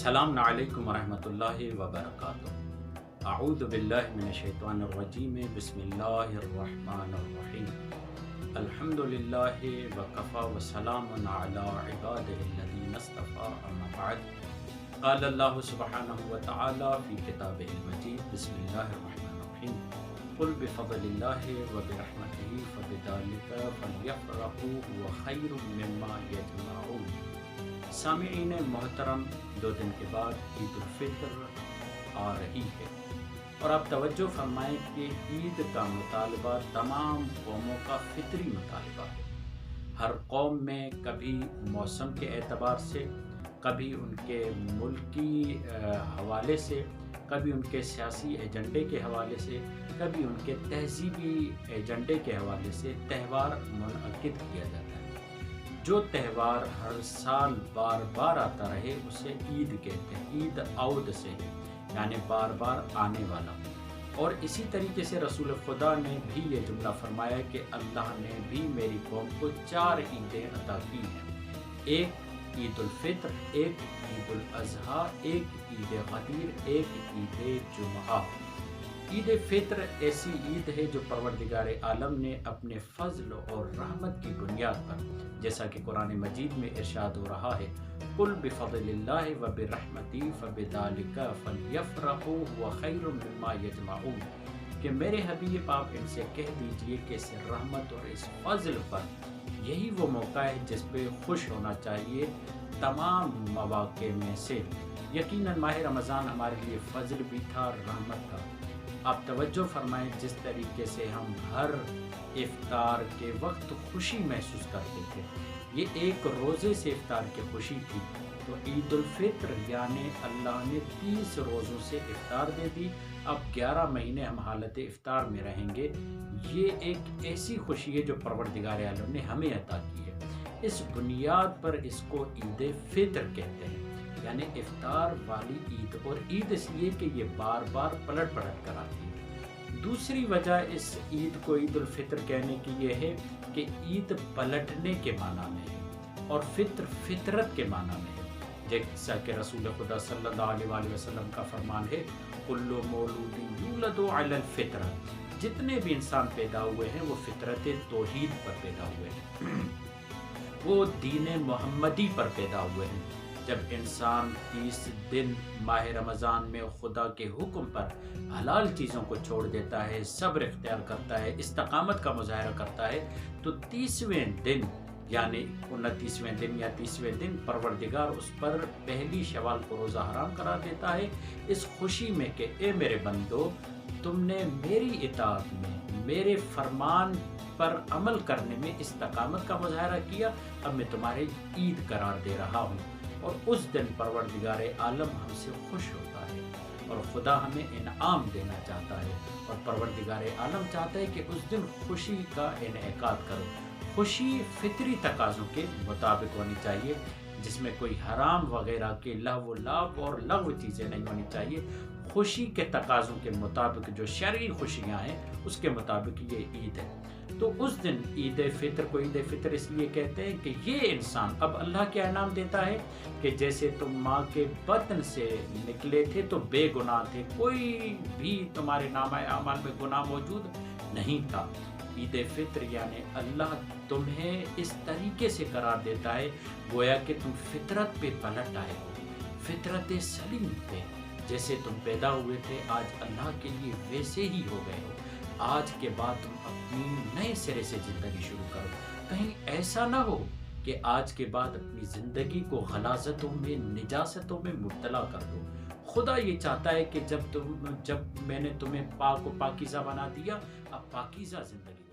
السلام علیکم ورحمۃ اللہ وبرکاتہ۔ اعوذ باللہ من الشیطان الرجیم، بسم اللہ الرحمن الرحیم۔ الحمد للہ وکفی وسلام علی عبادہ الذین اصطفی، اما بعد۔ قال اللہ سبحانہ وتعالی فی کتابہ المجید، بسم اللہ الرحمن الرحیم۔ قل بفضل اللہ وبرحمتہ فبذلک فلیفرحوا هو خیر مما یجمعون۔ سامعین محترم، 2 دن کے بعد عید الفطر آ رہی ہے، اور آپ توجہ فرمائیں کہ عید کا مطالبہ تمام قوموں کا فطری مطالبہ ہے۔ ہر قوم میں کبھی موسم کے اعتبار سے، کبھی ان کے ملکی حوالے سے، کبھی ان کے سیاسی ایجنڈے کے حوالے سے، کبھی ان کے تہذیبی ایجنڈے کے حوالے سے تہوار منعقد کیا جاتا ہے۔ جو تہوار ہر سال بار بار آتا رہے اسے عید کہتے ہیں، عید عود سے، یعنی بار بار آنے والا۔ اور اسی طریقے سے رسول خدا نے بھی یہ جملہ فرمایا کہ اللہ نے بھی میری قوم کو 4 عیدیں عطا کی ہیں، ایک عید الفطر، ایک عید الاضحیٰ، ایک عید غدیر، ایک عید جمعہ۔ عید فطر ایسی عید ہے جو پروردگار عالم نے اپنے فضل اور رحمت کی بنیاد پر، جیسا کہ قرآن مجید میں ارشاد ہو رہا ہے، قل بفضل اللہ وبرحمتہ فبذلک فلیفرحوا هو خیر مما یجمعون، کہ میرے حبیب آپ ان سے کہہ دیجئے کہ اس رحمت اور اس فضل پر یہی وہ موقع ہے جس پہ خوش ہونا چاہیے تمام مواقع میں سے۔ یقیناً ماہ رمضان ہمارے لیے فضل بھی تھا، رحمت تھا۔ آپ توجہ فرمائیں، جس طریقے سے ہم ہر افطار کے وقت خوشی محسوس کرتے تھے، یہ ایک روزے سے افطار کی خوشی تھی، تو عید الفطر یعنی اللہ نے 30 روزوں سے افطار دے دی، اب 11 مہینے ہم حالت افطار میں رہیں گے۔ یہ ایک ایسی خوشی ہے جو پروردگار عالم نے ہمیں عطا کی ہے۔ اس بنیاد پر اس کو عید فطر کہتے ہیں، یعنی افطار والی عید، اور عید اس لیے کہ یہ بار بار پلٹ کر آتی ہے۔ دوسری وجہ اس عید کو عید الفطر کہنے کی یہ ہے کہ عید پلٹنے کے معنی میں ہے، اور فطر فطرت کے معنی میں ہے، جیسا کہ رسول خدا صلی اللہ علیہ وسلم کا فرمان ہے، کل مولود یولد علی الفطرہ، جتنے بھی انسان پیدا ہوئے ہیں وہ فطرت توحید پر پیدا ہوئے ہیں، وہ دین محمدی پر پیدا ہوئے ہیں۔ جب انسان 30 دن ماہ رمضان میں خدا کے حکم پر حلال چیزوں کو چھوڑ دیتا ہے، صبر اختیار کرتا ہے، استقامت کا مظاہرہ کرتا ہے، تو 30ویں دن یعنی 29ویں دن یا 30ویں دن پروردگار اس پر پہلی شوال کو روزہ حرام قرار دیتا ہے، اس خوشی میں کہ اے میرے بندو، تم نے میری اطاعت میں، میرے فرمان پر عمل کرنے میں استقامت کا مظاہرہ کیا، اب میں تمہارے عید قرار دے رہا ہوں۔ اور اس دن پروردگار عالم ہم سے خوش ہوتا ہے، اور خدا ہمیں انعام دینا چاہتا ہے، اور پروردگار عالم چاہتا ہے کہ اس دن خوشی کا انعقاد کرو۔ خوشی فطری تقاضوں کے مطابق ہونی چاہیے، جس میں کوئی حرام وغیرہ کے لہو و لعب اور لغو چیزیں نہیں ہونی چاہیے۔ خوشی کے تقاضوں کے مطابق جو شرعی خوشیاں ہیں اس کے مطابق یہ عید ہے۔ تو اس دن عید فطر کو عید فطر اس لیے کہتے ہیں کہ یہ انسان اب اللہ کیا انعام دیتا ہے کہ جیسے تم ماں کے بطن سے نکلے تھے تو بے گناہ تھے، کوئی بھی تمہارے نامہ اعمال میں گناہ موجود نہیں تھا۔ عید فطر یعنی اللہ تمہیں اس طریقے سے قرار دیتا ہے گویا کہ تم فطرت پہ پلٹ آئے ہو، فطرت سلیم پہ، جیسے تم پیدا ہوئے تھے آج اللہ کے لیے ویسے ہی ہو گئے ہو۔ آج کے بعد تم اپنی نئے سرے سے زندگی شروع کرو۔ کہیں ایسا نہ ہو کہ آج کے بعد اپنی زندگی کو غلاظتوں میں، نجاستوں میں مبتلا کر دو۔ خدا یہ چاہتا ہے کہ جب میں نے تمہیں پاک و پاکیزہ بنا دیا، اب پاکیزہ زندگی